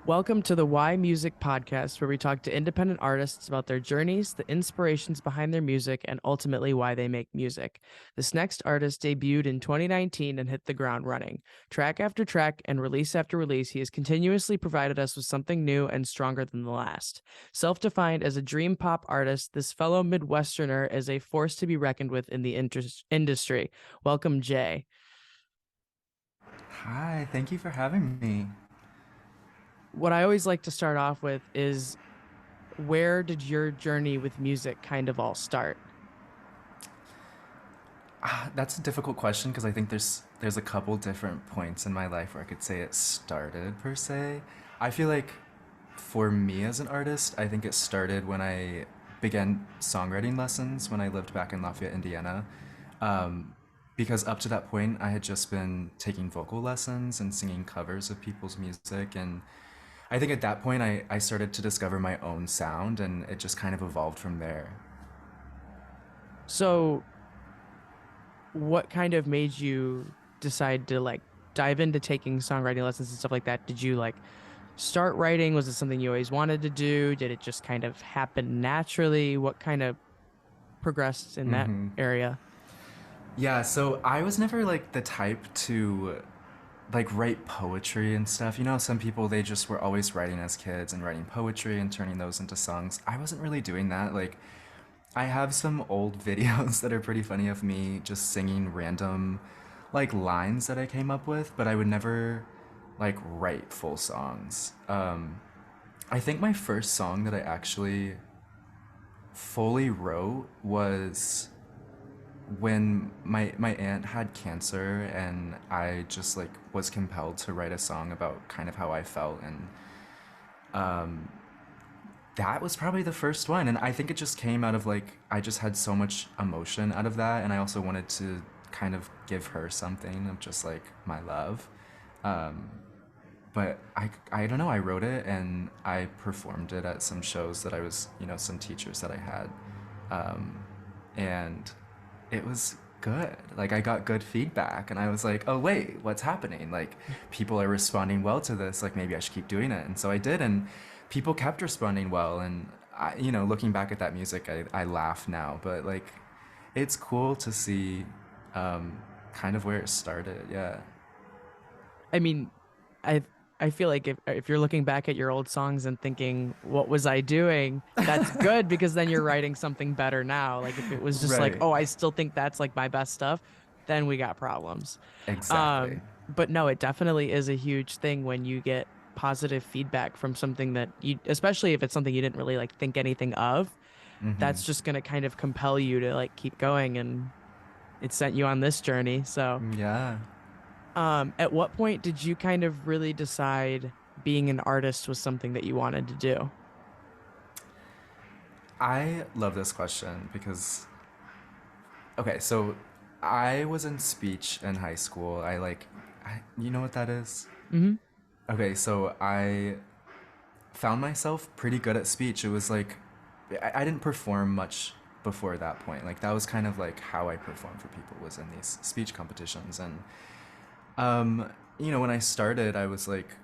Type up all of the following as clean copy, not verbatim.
Welcome to the Why Music podcast, where we talk to independent artists about their journeys, the inspirations behind their music, and ultimately why they make music. This next artist debuted in 2019 and hit the ground running. Track after track and release after release, he has continuously provided us with something new and stronger than the last. Self defined as a dream pop artist, this fellow Midwesterner is a force to be reckoned with in the industry. Welcome, Jay. Hi, thank you for having me. What I always like to start off with is, where did your journey with music kind of all start? That's a difficult question because I think there's a couple different points in my life where I could say it started per se. I feel like for me as an artist, I think it started when I began songwriting lessons when I lived back in Lafayette, Indiana. Um, because up to that point, I had just been taking vocal lessons and singing covers of people's music. And I think at that point, I started to discover my own sound and it just kind of evolved from there. So, what kind of made you decide to like dive into taking songwriting lessons and stuff like that? Did you like start writing? Was it something you always wanted to do? Did it just kind of happen naturally? What kind of progressed in that area? Yeah, so I was never like the type to like write poetry and stuff. You know, some people they just were always writing as kids and writing poetry and turning those into songs. I wasn't really doing that. Like I have some old videos that are pretty funny of me just singing random like lines that I came up with, but I would never like write full songs. I think my first song that I actually fully wrote was when my aunt had cancer and I just like was compelled to write a song about kind of how I felt, and that was probably the first one. And I think it just came out of like I just had so much emotion out of that, and I also wanted to kind of give her something of just like my love. But I don't know, I wrote it and I performed it at some shows that I was, some teachers that I had, and it was good. Like I got good feedback and I was like, "Oh wait, what's happening? Like people are responding well to this. Like maybe I should keep doing it." And so I did, and people kept responding well, and looking back at that music, I laugh now, but like it's cool to see kind of where it started. Yeah. I mean, I I feel like if you're looking back at your old songs and thinking, what was I doing? That's good because then you're writing something better now. Like if it was just like, Right. oh, I still think that's like my best stuff, then we got problems. Exactly. But no, it definitely is a huge thing when you get positive feedback from something that you, especially if it's something you didn't really like think anything of, that's just going to kind of compel you to like keep going, and it sent you on this journey. So, Yeah. at what point did you kind of really decide being an artist was something that you wanted to do? I love this question because okay, so I was in speech in high school. You know what that is? Hmm. Okay, so I found myself pretty good at speech. It was like I didn't perform much before that point. Like that was kind of like how I performed for people was in these speech competitions. And when I started, I was like,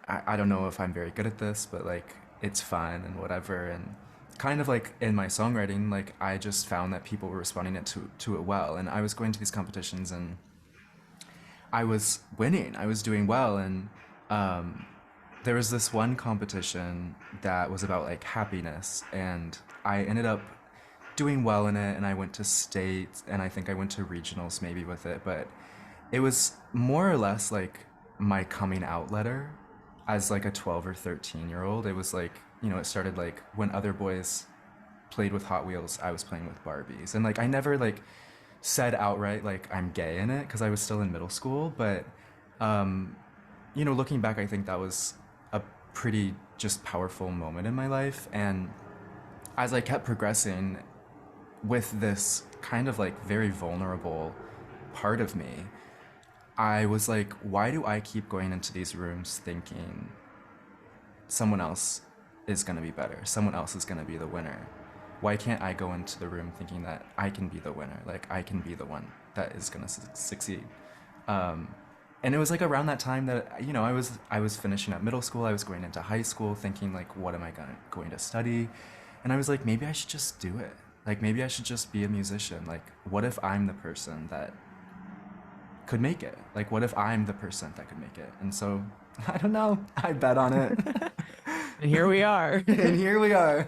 I don't know if I'm very good at this, but like it's fun and whatever. And kind of like in my songwriting, like I just found that people were responding to it well. And I was going to these competitions and I was winning. I was doing well, and there was this one competition that was about like happiness, and I ended up doing well in it, and I went to state, and I think I went to regionals maybe with it, but it was more or less like my coming out letter as like a 12 or 13-year-old. It was like, it started like when other boys played with Hot Wheels, I was playing with Barbies. And like I never like said outright like I'm gay in it because I was still in middle school, but looking back, I think that was a pretty just powerful moment in my life. And as I kept progressing with this kind of like very vulnerable part of me, I was like, why do I keep going into these rooms thinking someone else is going to be better? Someone else is going to be the winner. Why can't I go into the room thinking that I can be the winner? Like, I can be the one that is going to succeed. and it was like around that time that I was finishing up middle school. I was going into high school, thinking like, what am I going to study? And I was like, maybe I should just do it. Like maybe I should just be a musician. Like, what if I'm the person that could make it? Like, what if I'm the person that could make it? And so, I don't know. I bet on it. And here we are. And here we are.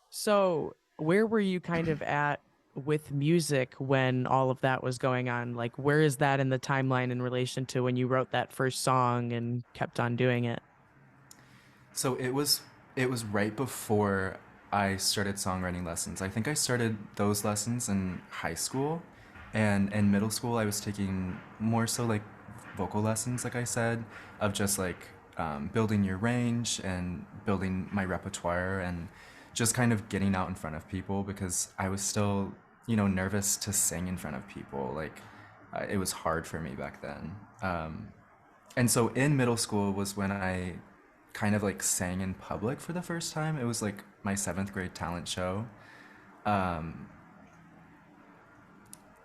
So, where were you kind of at with music when all of that was going on? Like, where is that in the timeline in relation to when you wrote that first song and kept on doing it? So it was right before I started songwriting lessons. I think I started those lessons in high school, and in middle school I was taking more so like vocal lessons, like I said, of just like building your range and building my repertoire and just kind of getting out in front of people because I was still, nervous to sing in front of people. Like it was hard for me back then. And so in middle school was when I kind of like sang in public for the first time. It was like my seventh grade talent show. Um,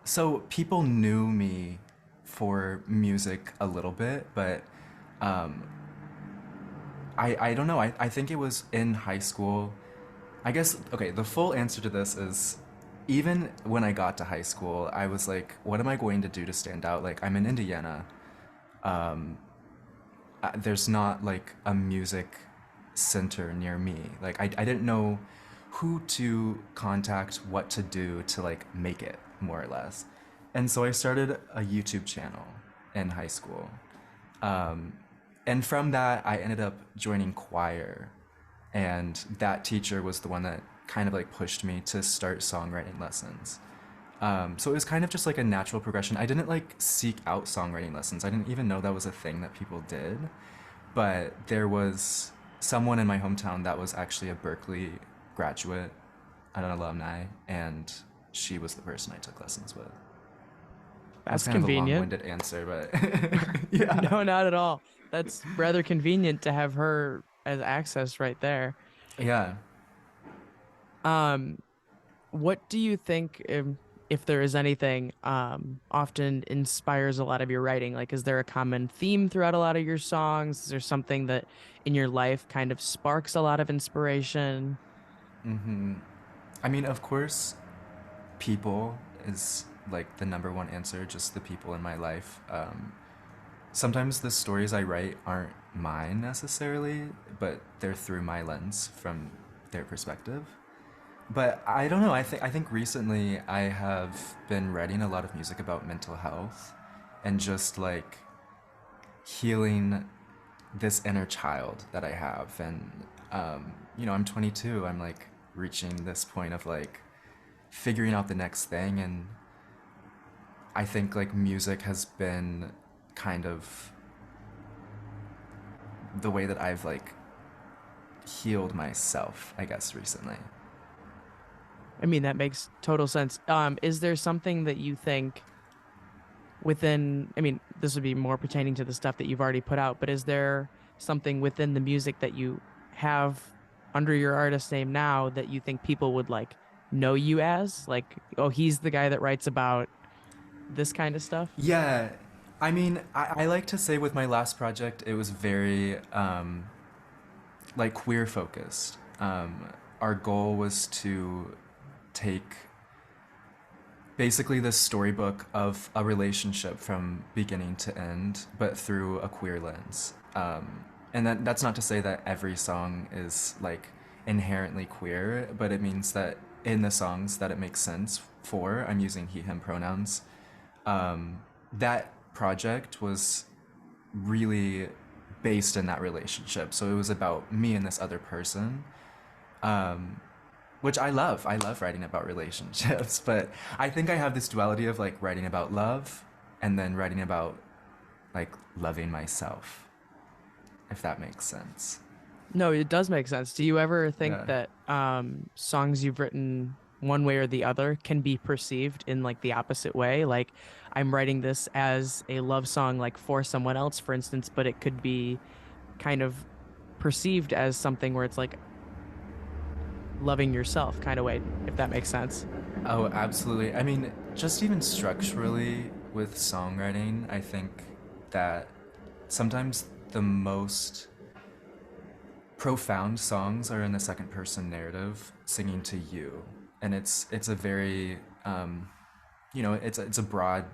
so people knew me for music a little bit, but um, I don't know. I think it was in high school. I guess, okay, the full answer to this is even when I got to high school, I was like, what am I going to do to stand out? Like, I'm in Indiana. Um, there's not like a music center near me. Like I didn't know who to contact, what to do to like make it more or less. And so I started a YouTube channel in high school. Um, and from that, I ended up joining choir. And that teacher was the one that kind of like pushed me to start songwriting lessons. So it was kind of just like a natural progression. I didn't like seek out songwriting lessons. I didn't even know that was a thing that people did. But there was someone in my hometown that was actually a Berkeley graduate, an alumni, and she was the person I took lessons with. That was That's kind of a convenient. long-winded answer, but yeah. No, not at all. That's rather convenient to have her as access right there. Yeah. Um, what do you think, if there is anything, often inspires a lot of your writing? Like, is there a common theme throughout a lot of your songs? Is there something that in your life kind of sparks a lot of inspiration? I mean, of course, people is like the number one answer, just the people in my life. Sometimes the stories I write aren't mine necessarily, but they're through my lens from their perspective. But I don't know. I think recently I have been writing a lot of music about mental health and just like healing this inner child that I have. And I'm 22. I'm like reaching this point of like figuring out the next thing, and I think like music has been kind of the way that I've like healed myself, I guess, recently. I mean, that makes total sense. Is there something that you think within, I mean, this would be more pertaining to the stuff that you've already put out, but is there something within the music that you have under your artist name now that you think people would like know you as? Like, oh, he's the guy that writes about this kind of stuff? Yeah, I mean, I like to say with my last project, it was very like queer focused. Our goal was to take basically the storybook of a relationship from beginning to end, but through a queer lens. And that's not to say that every song is like inherently queer, but it means that in the songs that it makes sense for, I'm using he, him pronouns. That project was really based in that relationship. So it was about me and this other person, um, which I love. I love writing about relationships, but I think I have this duality of like writing about love and then writing about like loving myself, if that makes sense. No, it does make sense. Do you ever think Yeah. that songs you've written one way or the other can be perceived in like the opposite way? Like I'm writing this as a love song like for someone else, for instance, but it could be kind of perceived as something where it's like loving yourself kind of way, if that makes sense. Oh, absolutely. I mean, just even structurally with songwriting, I think that sometimes the most profound songs are in the second person narrative, singing to you, and it's a very it's a broad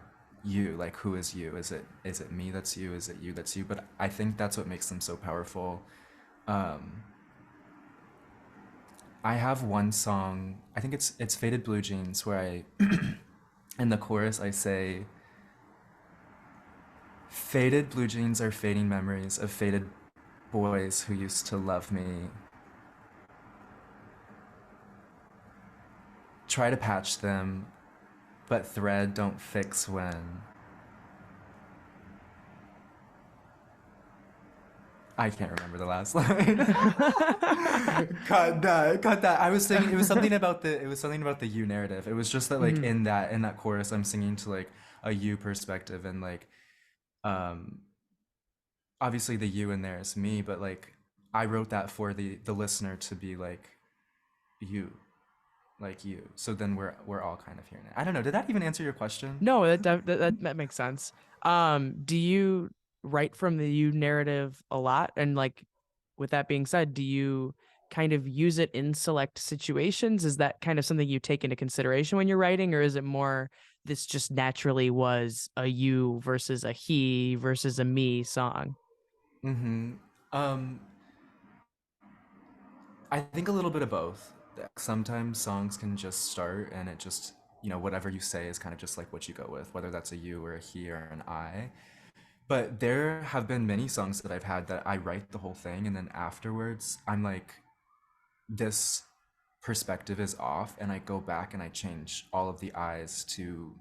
you, like who is you? Is it me that's you? Is it you that's you? But I think that's what makes them so powerful. Um, I have one song. I think it's "Faded Blue Jeans," where I in the chorus I say, "Faded blue jeans are fading memories of faded boys who used to love me. Try to patch them, but thread don't fix when." I can't remember the last line. Cut that, cut that. I was thinking it was something about the you narrative. It was just that like Mhm. in that chorus I'm singing to like a you perspective, and like um obviously the you in there is me, but like I wrote that for the listener to be you, like you. So then we're all kind of hearing it. I don't know. Did that even answer your question? No, that makes sense. Do you write from the you narrative a lot? And like, with that being said, do you kind of use it in select situations? Is that kind of something you take into consideration when you're writing, or is it more this just naturally was a you versus a he versus a me song? Mm-hmm. Um, I think a little bit of both. Sometimes songs can just start and it just, whatever you say is kind of just like what you go with, whether that's a you or a he or an I. But there have been many songs that I've had that I write the whole thing and then afterwards I'm like, this perspective is off, and I go back and I change all of the I's to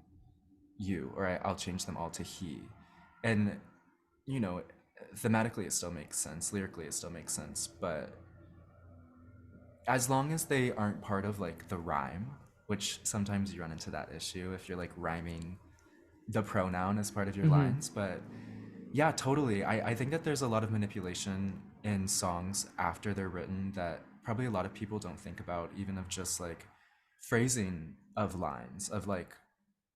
you, or I'll change them all to he. And, you know, thematically it still makes sense, lyrically it still makes sense, but as long as they aren't part of like the rhyme, which sometimes you run into that issue if you're like rhyming the pronoun as part of your Hmm. lines. But yeah, totally. I think that there's a lot of manipulation in songs after they're written that probably a lot of people don't think about, even of just like phrasing of lines, of like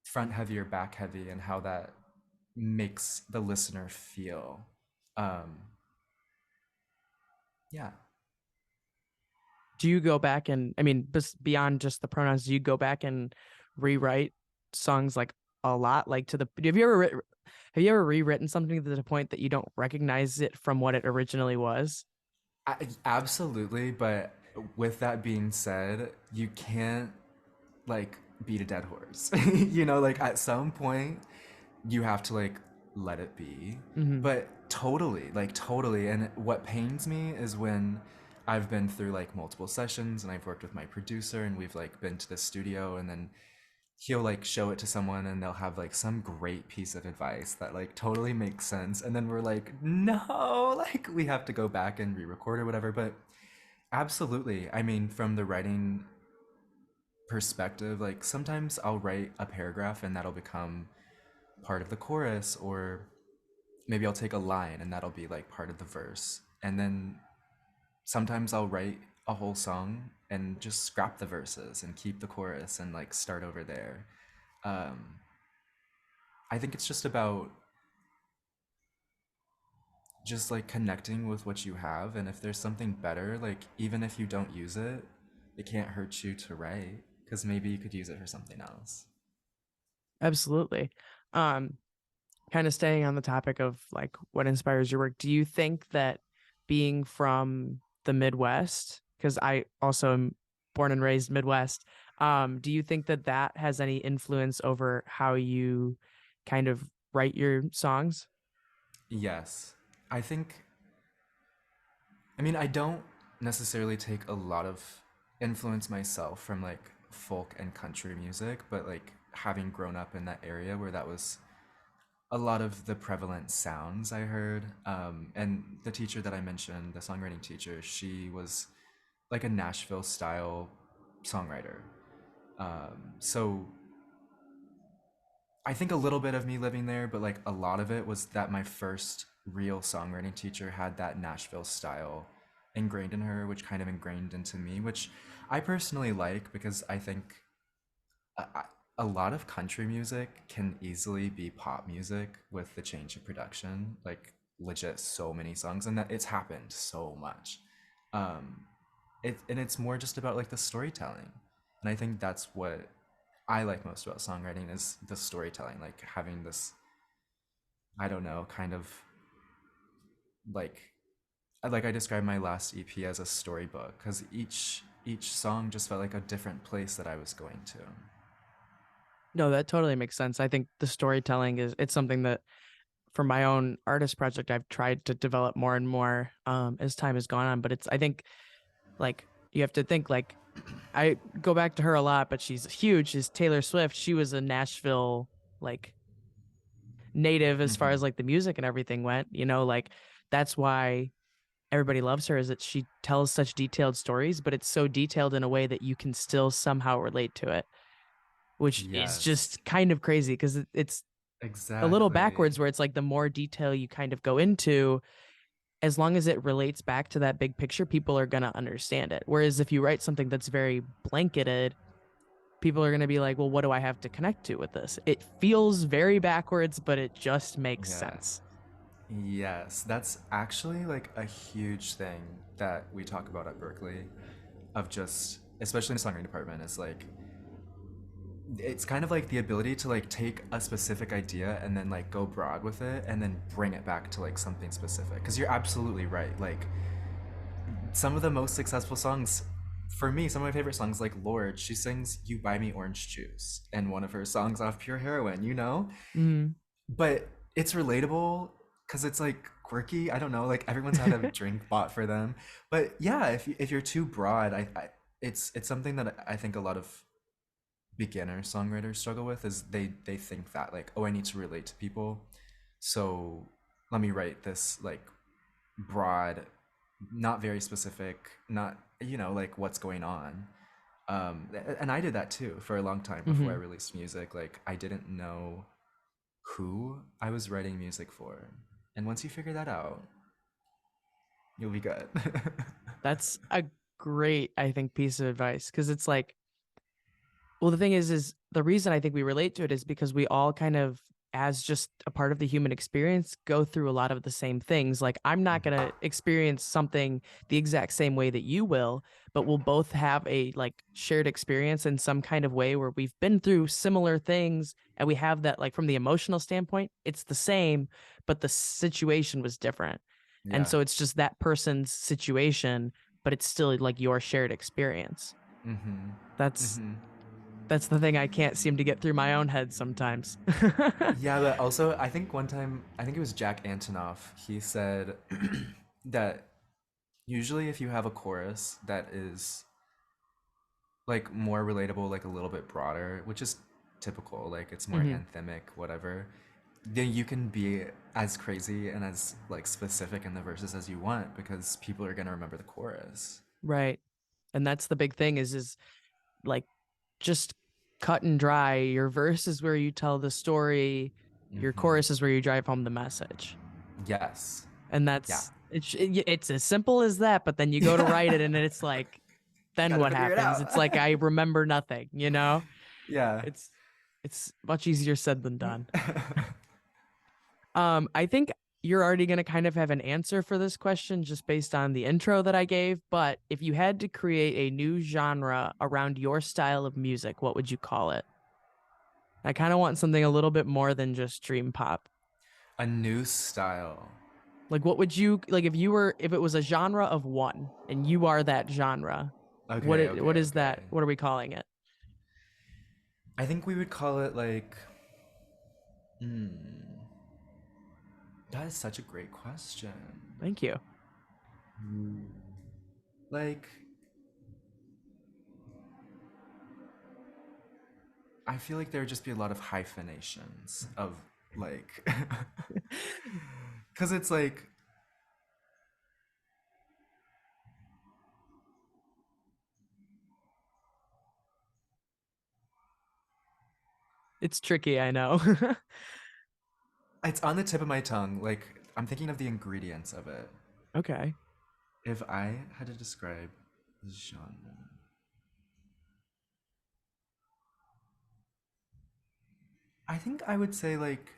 front heavy or back heavy, and how that makes the listener feel. Um, yeah. Do you go back and, I mean, beyond just the pronouns, do you go back and rewrite songs like a lot? Like have you ever rewritten something to the point that you don't recognize it from what it originally was? Absolutely, but with that being said, you can't like beat a dead horse. Like at some point you have to like let it be. Hmm. But totally, like totally. And what pains me is when I've been through like multiple sessions and I've worked with my producer and we've like been to the studio, and then he'll like show it to someone and they'll have like some great piece of advice that like totally makes sense, and then we're like, no, like we have to go back and re-record or whatever. But absolutely, I mean, from the writing perspective, like sometimes I'll write a paragraph and that'll become part of the chorus, or maybe I'll take a line and that'll be like part of the verse. And then sometimes I'll write a whole song and just scrap the verses and keep the chorus and like start over there. Um, I think it's just about just like connecting with what you have, and if there's something better, like even if you don't use it, it can't hurt you to write, because maybe you could use it for something else. Absolutely. Um, Kind of staying on the topic of like what inspires your work, do you think that being from the Midwest, because I also am born and raised Midwest, do you think that that has any influence over how you kind of write your songs? Yes. I think, I mean, I don't necessarily take a lot of influence myself from like folk and country music, but like having grown up in that area where that was a lot of the prevalent sounds I heard. And the teacher that I mentioned, the songwriting teacher, she was like a Nashville style songwriter. So I think a little bit of me living there, but like a lot of it was that my first real songwriting teacher had that Nashville style ingrained in her, which kind of ingrained into me, which I personally like because I think a lot of country music can easily be pop music with the change of production. Like legit, so many songs, and that it's happened so much. Um, and it's more just about like the storytelling, and I think that's what I like most about songwriting is the storytelling, like having this, I don't know, kind of like I described my last EP as a storybook because each song just felt like a different place that I was going to. No, that totally makes sense. I think the storytelling is it's something that for my own artist project I've tried to develop more and more as time has gone on. But it's I think like you have to think like I go back to her a lot, but she's huge. Is Taylor Swift. She was a Nashville like native as far as like the music and everything went, like that's why everybody loves her is that she tells such detailed stories, but it's so detailed in a way that you can still somehow relate to it, which is Yes, just kind of crazy because it's a little exactly. backwards where it's like the more detail you kind of go into, as long as it relates back to that big picture, people are going to understand it. Whereas if you write something that's very blanketed, people are going to be like, well, what do I have to connect to with this? It feels very backwards, but it just makes Yeah. sense. Yes, that's actually like a huge thing that we talk about at Berkeley of just especially in the songwriting department is like it's kind of like the ability to like take a specific idea and then like go broad with it and then bring it back to like something specific because you're absolutely right, like some of the most successful songs for me, some of my favorite songs like Lord, she sings You Buy Me Orange Juice and one of her songs off Pure Heroin, you know, Mm. but it's relatable because it's like quirky. I don't know, like everyone's had a drink bought for them. But yeah, if you're too broad, it's something that I think a lot of beginner songwriters struggle with is they think that like, oh, I need to relate to people, so let me write this like broad, not very specific, not like what's going on. And I did that too for a long time before I Hmm. released music. Like I didn't know who I was writing music for. And once you figure that out, you'll be good. That's a great, I think, piece of advice because it's like, well, the thing is the reason I think we relate to it is because we all kind of, as just a part of the human experience, go through a lot of the same things. Like, I'm not going to experience something the exact same way that you will, but we'll both have a like shared experience in some kind of way where we've been through similar things. And we have that, like, from the emotional standpoint, it's the same, but the situation was different. And Yeah. so it's just that person's situation, but it's still like your shared experience. Mm-hmm. That's Mm-hmm. that's the thing I can't seem to get through my own head sometimes. Yeah, but also I think one time, I think it was Jack Antonoff, he said that usually if you have a chorus that is like more relatable, like a little bit broader, which is typical, like it's more Hmm. anthemic, whatever, then you can be as crazy and as like specific in the verses as you want because people are gonna remember the chorus. Right. And that's the big thing is like just cut and dry. Your verse is where you tell the story. Your Mm-hmm. chorus is where you drive home the message. Yes. And Yeah. it's as simple as that, but then you go to write it and it's like then Gotta what figure it happens? out. It's like I remember nothing. Yeah. It's it's much easier said than done. I think you're already going to kind of have an answer for this question just based on the intro that I gave. But if you had to create a new genre around your style of music, what would you call it? I kind of want something a little bit more than just dream pop. A new style. Like, what would you like if it was a genre of one and you are that genre? Okay, What okay, is okay. that? What are we calling it? I think we would call it like. Hmm. That is such a great question. Thank you. Like, I feel like there would just be a lot of hyphenations of like. Because it's like. It's tricky, I know. It's on the tip of my tongue. Like, I'm thinking of the ingredients of it. Okay. If I had to describe the genre. I think I would say like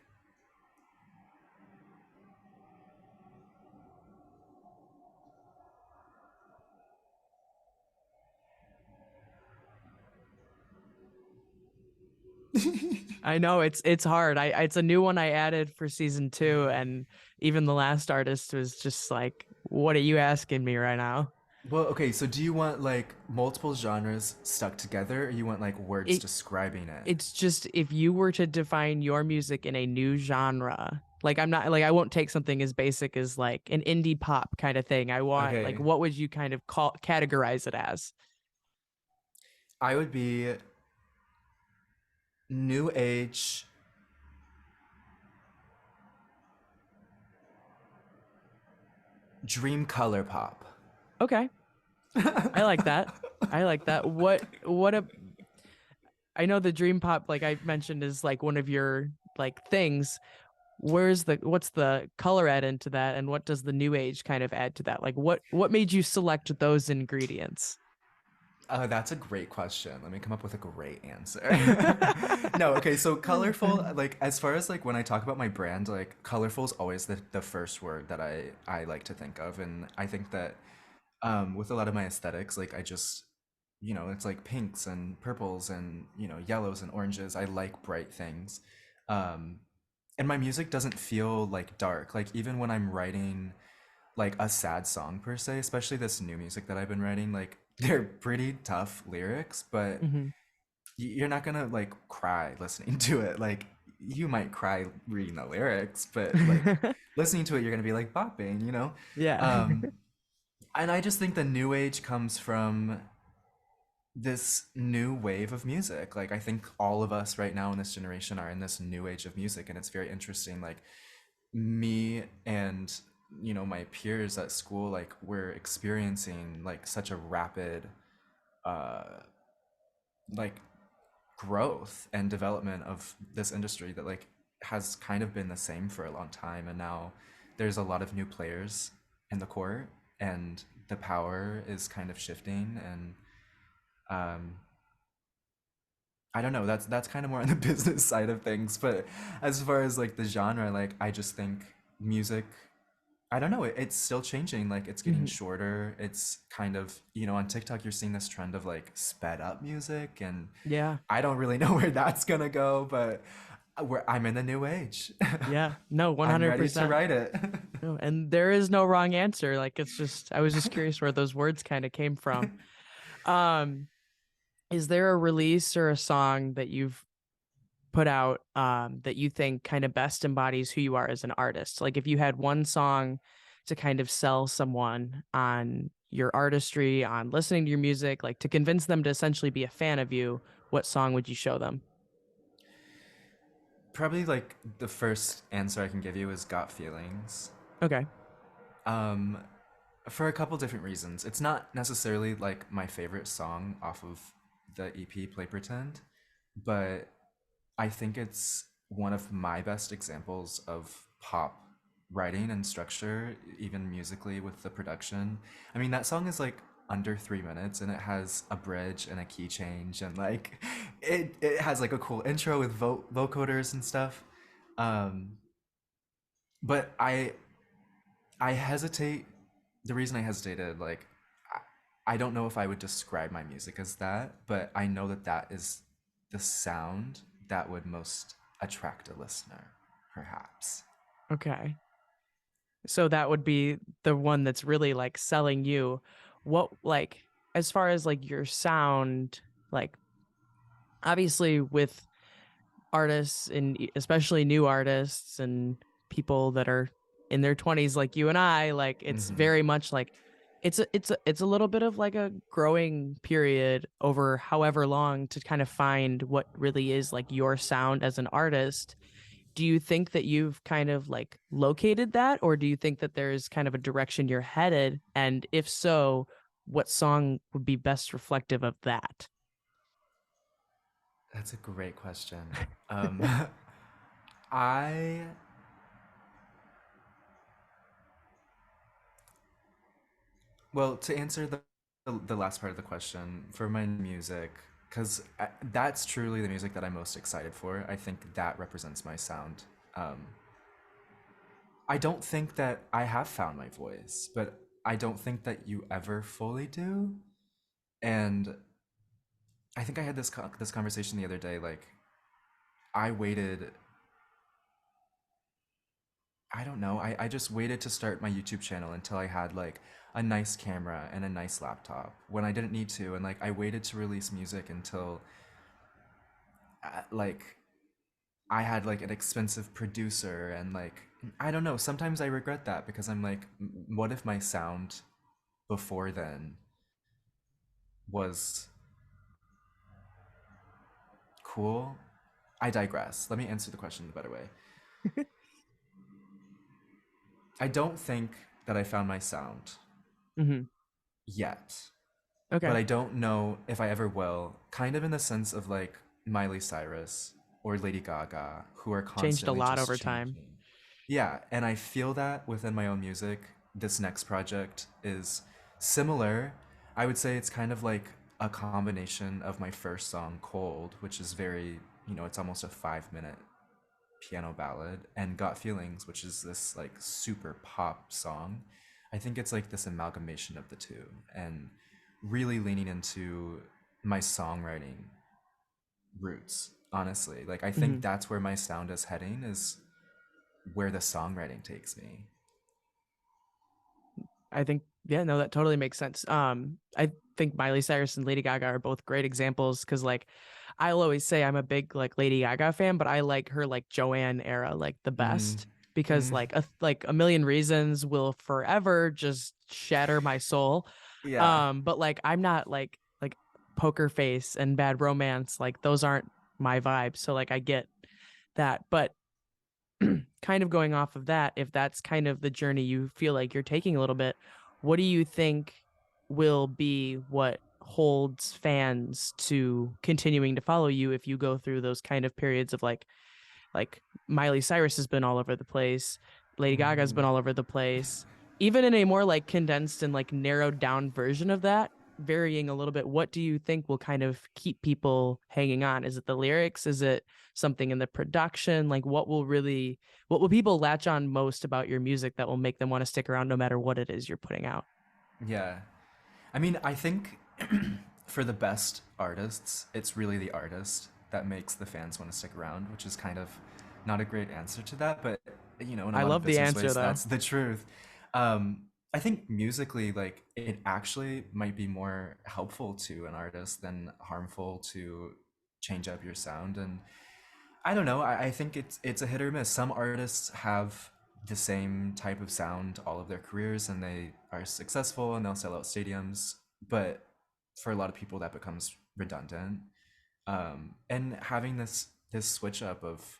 I know it's hard. It's a new one I added for season 2, and even the last artist was just like, "What are you asking me right now?" well, okay, so do you want like multiple genres stuck together or you want like words It describing it? it's just if you were to define your music in a new genre, like I'm not like I won't take something as basic as like an indie pop kind of thing. I want like Okay. what would you kind of call categorize it as? I would be new age dream color pop. Okay. I like that. I like that. What a I know the dream pop like I mentioned is like one of your like things. What's the color add into that, and what does the new age kind of add to that? Like what made you select those ingredients? That's a great question. Let me come up with a great answer. No, okay, so colorful, like as far as like when I talk about my brand, like colorful is always the first word that I like to think of. And I think that with a lot of my aesthetics, like I just it's like pinks and purples and yellows and oranges. I like bright things. Um and my music doesn't feel like dark. Like even when I'm writing like a sad song per se, especially this new music that I've been writing, like they're pretty tough lyrics, but Hmm. you're not gonna like cry listening to it. Like you might cry reading the lyrics, but like listening to it, you're gonna be like bopping, you know? Yeah. Um, and I just think the new age comes from this new wave of music. Like I think all of us right now in this generation are in this new age of music, and it's very interesting. Like me and my peers at school, like we're experiencing like such a rapid uh like growth and development of this industry that like has kind of been the same for a long time, and now there's a lot of new players in the court, and the power is kind of shifting. And um I don't know, that's kind of more on the business side of things. But as far as like the genre, like I just think music, I don't know, it's still changing. Like it's getting Hmm. shorter. It's kind of, on TikTok you're seeing this trend of like sped up music, and Yeah. I don't really know where that's gonna go, but I'm in the new age. Yeah. No, I'm ready to 100%. write it. No, and there is no wrong answer. Like it's just I was just curious where those words kind of came from. Um, is there a release or a song that you've put out that you think kind of best embodies who you are as an artist? Like if you had one song to kind of sell someone on your artistry, on listening to your music, like to convince them to essentially be a fan of you, what song would you show them? Probably like the first answer I can give you is Got Feelings. Okay. Um, for a couple different reasons. It's not necessarily like my favorite song off of the EP Play Pretend, but I think it's one of my best examples of pop writing and structure, even musically with the production. I mean, that song is like under 3 minutes, and it has a bridge and a key change, and like it has like a cool intro with vocoders and stuff. Um, but I hesitate. The reason I hesitated, like, I don't know if I would describe my music as that, but I know that that is the sound that would most attract a listener, perhaps. Okay. So that would be the one that's really like selling you. What like as far as like your sound, like obviously with artists and especially new artists and people that are in their 20s like you and I, like it's Hmm. very much like it's a little bit of like a growing period over however long to kind of find what really is like your sound as an artist. Do you think that you've kind of like located that, or do you think that there's kind of a direction you're headed? And if so, what song would be best reflective of that? That's a great question. Um, I, well, to answer the last part of the question, for my music, because that's truly the music that I'm most excited for. I think that represents my sound. Um, I don't think that I have found my voice, but I don't think that you ever fully do. And I think I had this conversation the other day. Like, I waited. I don't know. I just waited to start my YouTube channel until I had like a nice camera and a nice laptop when I didn't need to, and like I waited to release music until like I had like an expensive producer and like I don't know. Sometimes I regret that because I'm like, what if my sound before then was cool? I digress. Let me answer the question in a better way. I don't think that I found my sound Hmm. yet, but Okay. I don't know if I ever will. Kind of in the sense of like Miley Cyrus or Lady Gaga, who are Changed a constantly lot just over time. changing. Yeah, and I feel that within my own music. This next project is similar. I would say it's kind of like a combination of my first song, Cold, which is very, it's almost a 5 minute piano ballad, and Got Feelings, which is this like super pop song. I think it's like this amalgamation of the two and really leaning into my songwriting roots, honestly. Like I think Hmm. that's where my sound is heading, is where the songwriting takes me. I think, yeah, no, that totally makes sense. I think Miley Cyrus and Lady Gaga are both great examples because, like, I'll always say I'm a big like Lady Gaga fan, but I like her like Joanne era like the Mm, best because mm, like a million reasons will forever just shatter my soul. yeah. But like I'm not like Poker Face and Bad Romance, like those aren't my vibes. So like I get that, but kind of going off of that, if that's kind of the journey you feel like you're taking a little bit, what do you think will be what holds fans to continuing to follow you if you go through those kind of periods of like Miley Cyrus has been all over the place, Lady Gaga's Mm, been all over the place. Even in a more like condensed and like narrowed down version of that, varying a little bit, what do you think will kind of keep people hanging on? Is it the lyrics? Is it something in the production? Like what will people latch on most about your music that will make them want to stick around no matter what it is you're putting out? yeah. I mean, I think for the best artists, it's really the artist that makes the fans want to stick around, which is kind of not a great answer to that, but in a I lot of love the business answer ways, though. that's the truth. I think musically, like, it actually might be more helpful to an artist than harmful to change up your sound. And I don't know. I think it's a hit or miss. Some artists have the same type of sound all of their careers, and they are successful and they'll sell out stadiums. But for a lot of people, that becomes redundant. And having this switch up of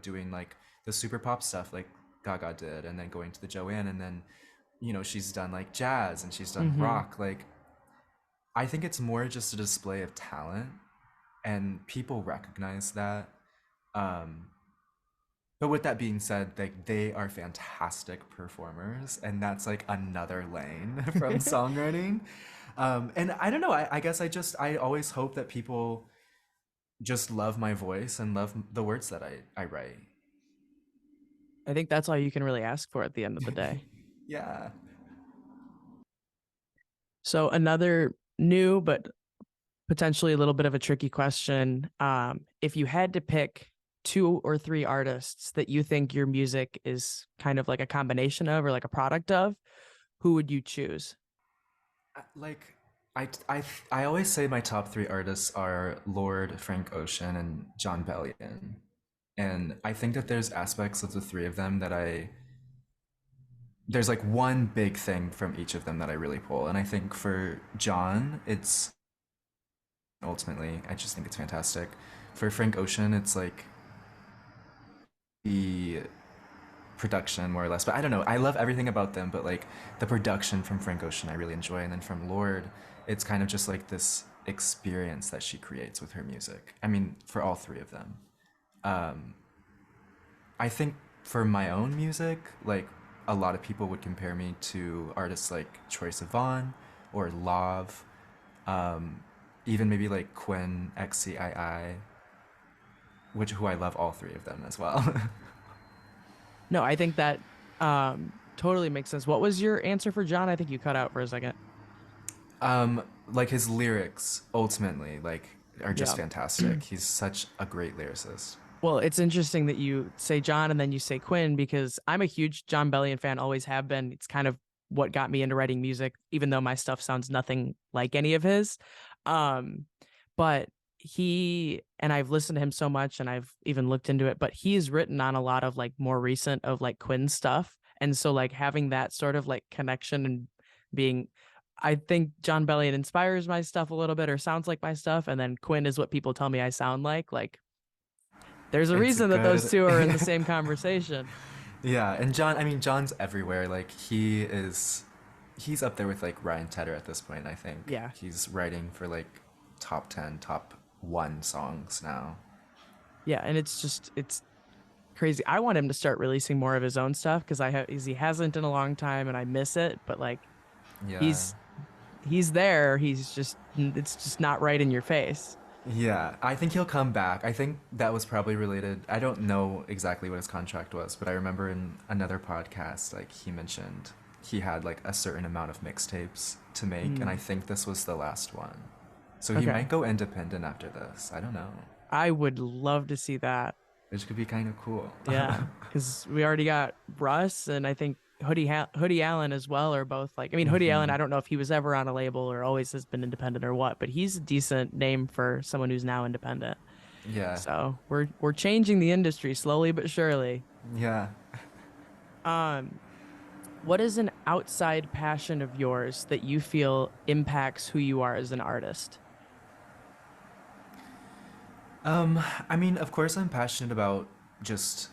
doing like the super pop stuff like Gaga did, and then going to the Joanne, and then she's done like jazz and she's done Mm-hmm. rock. Like I think it's more just a display of talent, and people recognize that. Um, but with that being said, like they are fantastic performers, and that's like another lane from songwriting. And I don't know. I guess I always hope that people just love my voice and love the words that I write. I think that's all you can really ask for at the end of the day. Yeah. So another new but potentially a little bit of a tricky question. If you had to pick two or three artists that you think your music is kind of like a combination of or like a product of, who would you choose? Like I always say my top three artists are Lord, Frank Ocean, and John Bellion. And I think that there's aspects of the three of them that there's like one big thing from each of them that I really pull. And I think for John, it's ultimately, I just think it's fantastic. For Frank Ocean, it's like the production more or less. But I don't know. I love everything about them, but like the production from Frank Ocean, I really enjoy. And then from Lord, it's kind of just like this experience that she creates with her music. I mean, for all three of them. Um, I think for my own music, like a lot of people would compare me to artists like Troye Sivan or Lauv. even maybe like Quinn, XCII, which who I love all three of them as well. No, I think that totally makes sense. What was your answer for John? I think you cut out for a second. Like his lyrics ultimately like are just Yeah. fantastic. He's such a great lyricist. Well, it's interesting that you say John and then you say Quinn because I'm a huge John Bellion fan, always have been. It's kind of what got me into writing music, even though my stuff sounds nothing like any of his. Um, but he and I've listened to him so much and I've even looked into it, but he's written on a lot of like more recent of like Quinn stuff. And so like having that sort of like connection and being I think John Bellion inspires my stuff a little bit or sounds like my stuff, and then Quinn is what people tell me I sound like. Like there's a It's reason that those good. two are in the same conversation. Yeah, and I mean John's everywhere. Like he's up there with like Ryan Tedder at this point, I think. Yeah. He's writing for like top 10, top 1 songs now. Yeah, and it's crazy. I want him to start releasing more of his own stuff because he hasn't in a long time and I miss it, but like Yeah. he's he's there. He's just it's just not right in your face. Yeah, I think he'll come back. I think that was probably related. I don't know exactly what his contract was, but I remember in another podcast, like he mentioned he had like a certain amount of mixtapes to make, and I Mm, think this was the last one. So he might okay. go independent after this. I don't know. I would love to see that. Which could be kind of cool. Yeah, because we already got Russ and I think Hoodie Allen as well are both like. I mean, Hoodie Allen. Hmm. I don't know if he was ever on a label or always has been independent or what, but he's a decent name for someone who's now independent. Yeah. So we're changing the industry slowly but surely. Yeah. Um, what is an outside passion of yours that you feel impacts who you are as an artist? I mean, of course, I'm passionate about just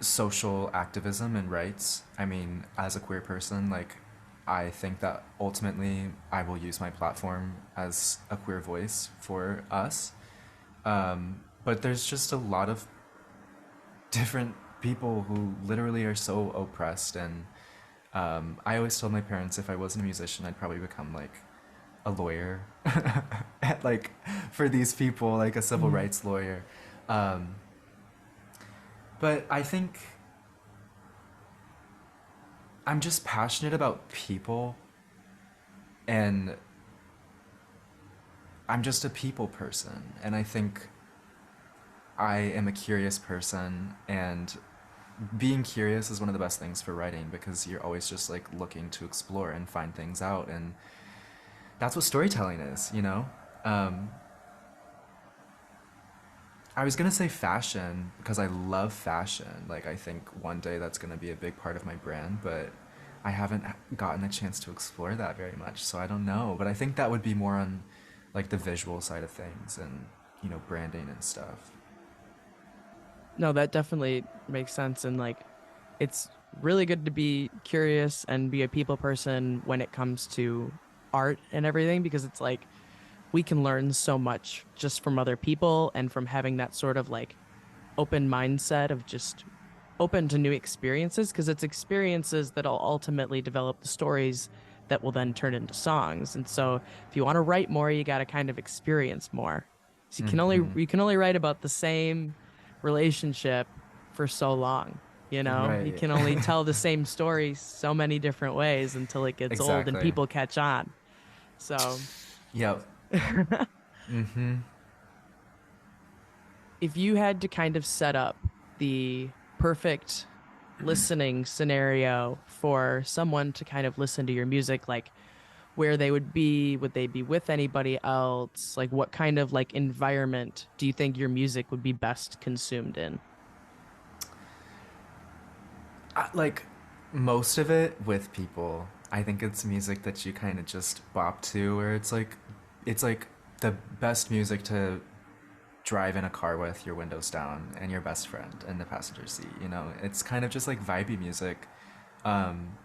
social activism and rights. I mean, as a queer person, like, I think that ultimately I will use my platform as a queer voice for us. But there's just a lot of different people who literally are so oppressed. And I always told my parents if I wasn't a musician, I'd probably become like a lawyer, like for these people, like a civil Mhm. rights lawyer. Um, but I think I'm just passionate about people, and I'm just a people person. And I think I am a curious person, and being curious is one of the best things for writing because you're always just like looking to explore and find things out. And that's what storytelling is, you know? Um, I was gonna say fashion because I love fashion. Like, I think one day that's gonna be a big part of my brand, but I haven't gotten a chance to explore that very much, so I don't know. But I think that would be more on like the visual side of things and, branding and stuff. No, that definitely makes sense. And like, it's really good to be curious and be a people person when it comes to art and everything, because it's like we can learn so much just from other people and from having that sort of like open mindset of just open to new experiences, because it's experiences that'll ultimately develop the stories that will then turn into songs. And so if you want to write more, you got to kind of experience more. So Mm-hmm. you can only write about the same relationship for so long. You Right. can only tell the same story so many different ways until it gets old and Exactly. people catch on. So Yep. Mm-hmm. if you had to kind of set up the perfect listening scenario for someone to kind of listen to your music, like where they would they be with anybody else? Like what kind of like environment do you think your music would be best consumed in? Like most of it with people. I think it's music that you kind of just bop to, or it's like the best music to drive in a car with your windows down and your best friend in the passenger seat. It's kind of just like vibey music. Um,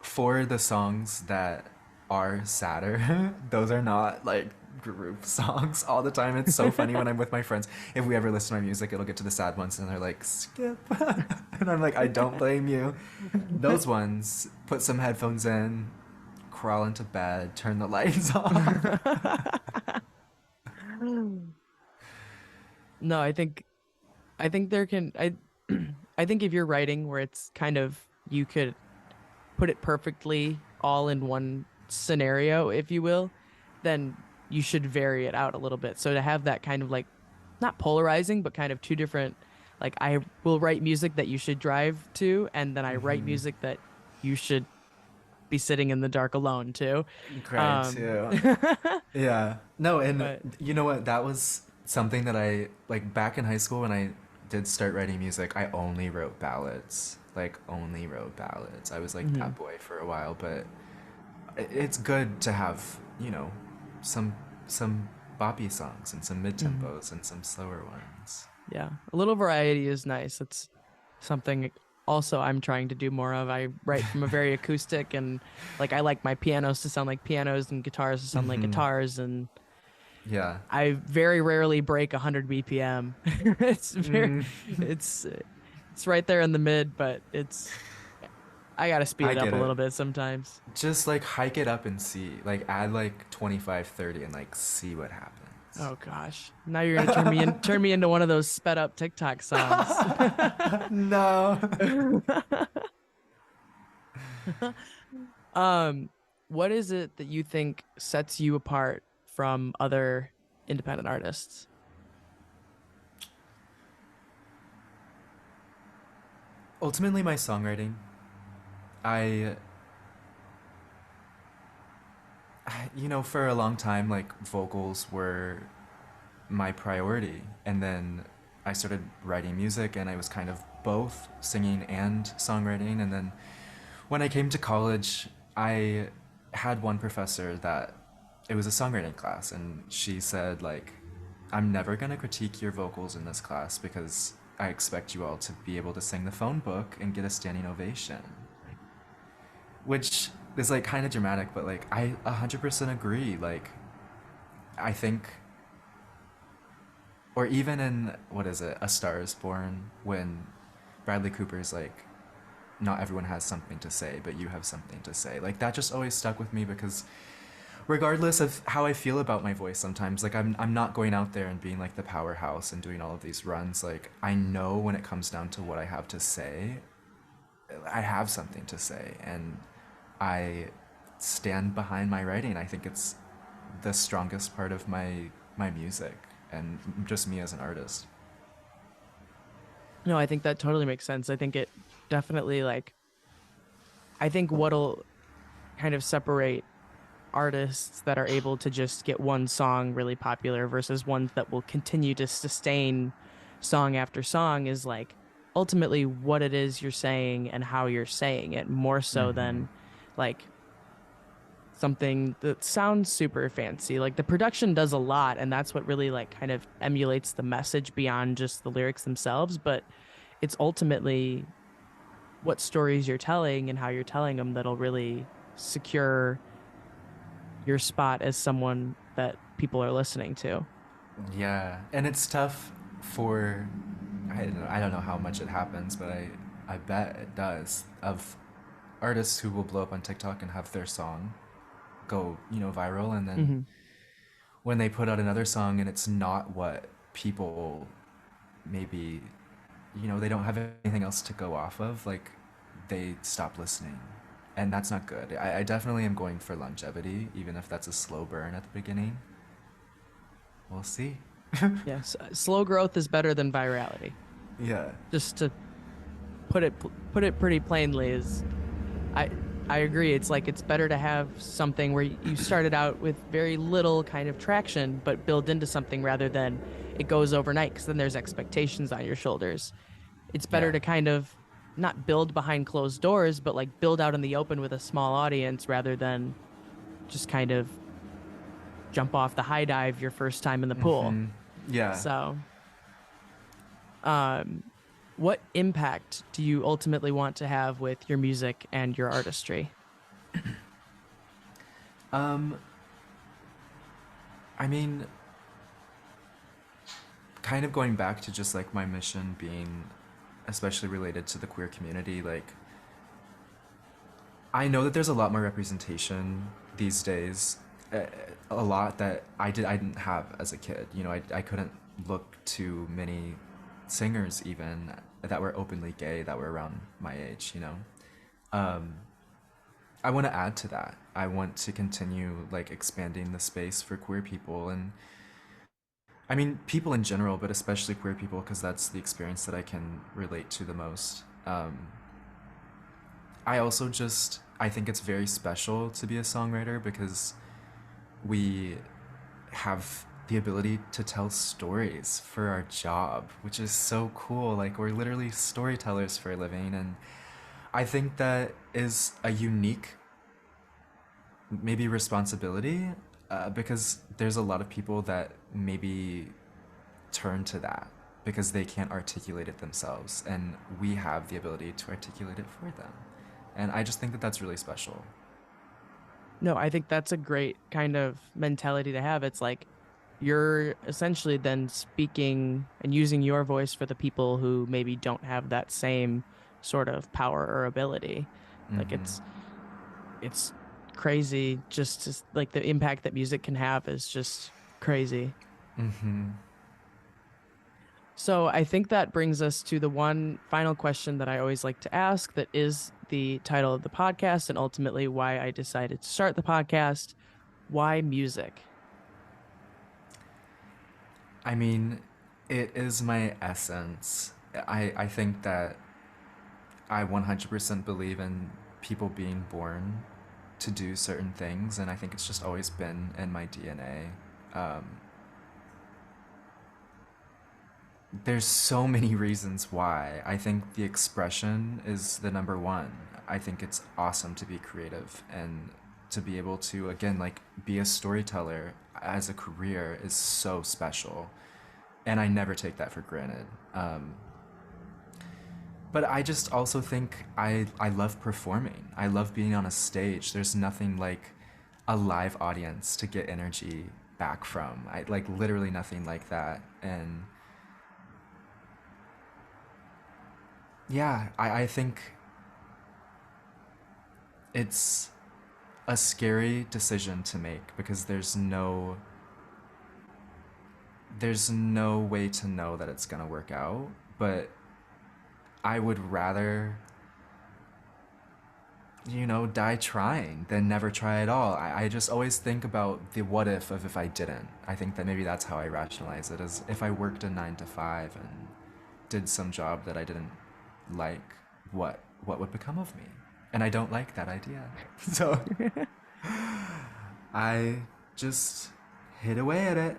for the songs that are sadder, those are not like group songs all the time. It's so funny when I'm with my friends. If we ever listen to my music, it'll get to the sad ones and they're like, skip. And I'm like, I don't blame you. Those ones, put some headphones in, crawl into bed, turn the lights off. No, I think there can I I think if you're writing where it's kind of you could put it perfectly all in one scenario, if you will, then you should vary it out a little bit. So to have that kind of like not polarizing, but kind of two different, like I will write music that you should drive to, and then I write Hmm. music that you should be sitting in the dark alone to. Cry Um, too. Yeah. No, and but you know what? That was something that I like back in high school when I did start writing music. I only wrote ballads. Like only wrote ballads. I was like mhm, that boy for a while, but it's good to have, some some boppy songs and some mid mhm. tempos and some slower ones. Yeah, a little variety is nice. It's something also I'm trying to do more of. I write from a very acoustic and like I like my pianos to sound like pianos and guitars to sound like Hmm. guitars, and Yeah. I very rarely break 100 BPM. It's very Mm, it's it's right there in the mid, but it's I gotta speed I it up get a it. little bit sometimes. Just like hike it up and see. Like add like 25, 30 and like see what happens. Oh gosh. Now you're gonna turn me into one of those sped up TikTok songs. No. Um, what is it that you think sets you apart from other independent artists? Ultimately, my songwriting. I, for a long time, like vocals were my priority. And then I started writing music and I was kind of both singing and songwriting. And then when I came to college, I had one professor that it was a songwriting class, and she said, like, I'm never going to critique your vocals in this class because I expect you all to be able to sing the phone book and get a standing ovation. Which is like kind of dramatic, but like I 100% agree. Like, I think, or even in, what is it, A Star is Born, when Bradley Cooper's like, not everyone has something to say, but you have something to say. Like, that just always stuck with me because regardless of how I feel about my voice sometimes, like I'm not going out there and being like the powerhouse and doing all of these runs. Like I know when it comes down to what I have to say, I have something to say and I stand behind my writing. I think it's the strongest part of my music and just me as an artist. No, I think that totally makes sense. I think it definitely like I think what'll kind of separate artists that are able to just get one song really popular versus ones that will continue to sustain song after song is like ultimately what it is you're saying and how you're saying it more so Mm-hmm. than like something that sounds super fancy. Like the production does a lot, and that's what really like kind of emulates the message beyond just the lyrics themselves, but it's ultimately what stories you're telling and how you're telling them that'll really secure your spot as someone that people are listening to. Yeah, and it's tough for I don't know how much it happens, but I bet it does of artists who will blow up on TikTok and have their song go, viral, and then Hmm. when they put out another song and it's not what people maybe, they don't have anything else to go off of, like they stop listening. And that's not good. I definitely am going for longevity, even if that's a slow burn at the beginning. We'll see. Yes, slow growth is better than virality. Yeah. Just to put it pretty plainly is I I agree. It's like it's better to have something where you started out with very little kind of traction, but build into something rather than it goes overnight because then there's expectations on your shoulders. It's better Yeah. to kind of not build behind closed doors, but like build out in the open with a small audience rather than just kind of jump off the high dive your first time in the pool. Mm-hmm. Yeah. So, um, what impact do you ultimately want to have with your music and your artistry? Um, I mean, kind of going back to just like my mission being especially related to the queer community, like I know that there's a lot more representation these days, uh, a lot that I didn't have as a kid. You know, I couldn't look to many singers even that were openly gay that were around my age. You know, um, I want to add to that. I want to continue like expanding the space for queer people, and I mean people in general, but especially queer people because that's the experience that I can relate to the most. I also just I think it's very special to be a songwriter because we have the ability to tell stories for our job, which is so cool. Like we're literally storytellers for a living, and I think that is a unique maybe responsibility because there's a lot of people that maybe turn to that because they can't articulate it themselves, and we have the ability to articulate it for them. And I just think that that's really special. No, I think that's a great kind of mentality to have. It's like you're essentially then speaking and using your voice for the people who maybe don't have that same sort of power or ability. Like it's crazy just to, like the impact that music can have is just crazy. So I think that brings us to the one final question that I always like to ask that is the title of the podcast and ultimately why I decided to start the podcast. Why music? I mean, it is my essence. I think that I 100% believe in people being born to do certain things, and I think it's just always been in my DNA. There's so many reasons why. I think the expression is the number one. I think it's awesome to be creative and to be able to, again, like be a storyteller as a career is so special. And I never take that for granted. But I just also think I love performing. I love being on a stage. There's nothing like a live audience to get energy back from. I like literally nothing like that. And yeah, I think it's a scary decision to make because there's no way to know that it's gonna work out. But I would rather, you know, die trying than never try at all. I just always think about the what if of if I didn't. I think that maybe that's how I rationalize it is if I worked a 9 to 5 and did some job that I didn't like, what would become of me? And I don't like that idea. So I just hit away at it.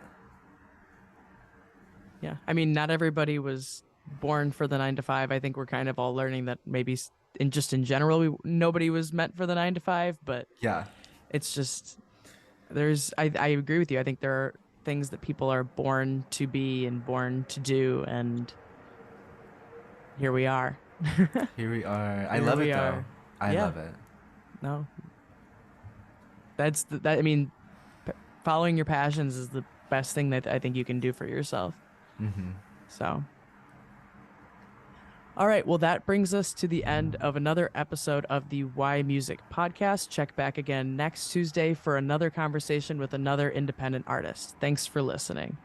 Yeah. I mean, not everybody was born for the 9 to 5. I think we're kind of all learning that maybe in just in general, nobody was meant for the 9 to 5, but Yeah. it's just I agree with you. I think there are things that people are born to be and born to do, and here we are. Here we are. I Here love we it though. are. I Yeah. love it. No, that I mean, following your passions is the best thing that I think you can do for yourself. So, all right. Well, that brings us to the end of another episode of the Why Music podcast. Check back again next Tuesday for another conversation with another independent artist. Thanks for listening.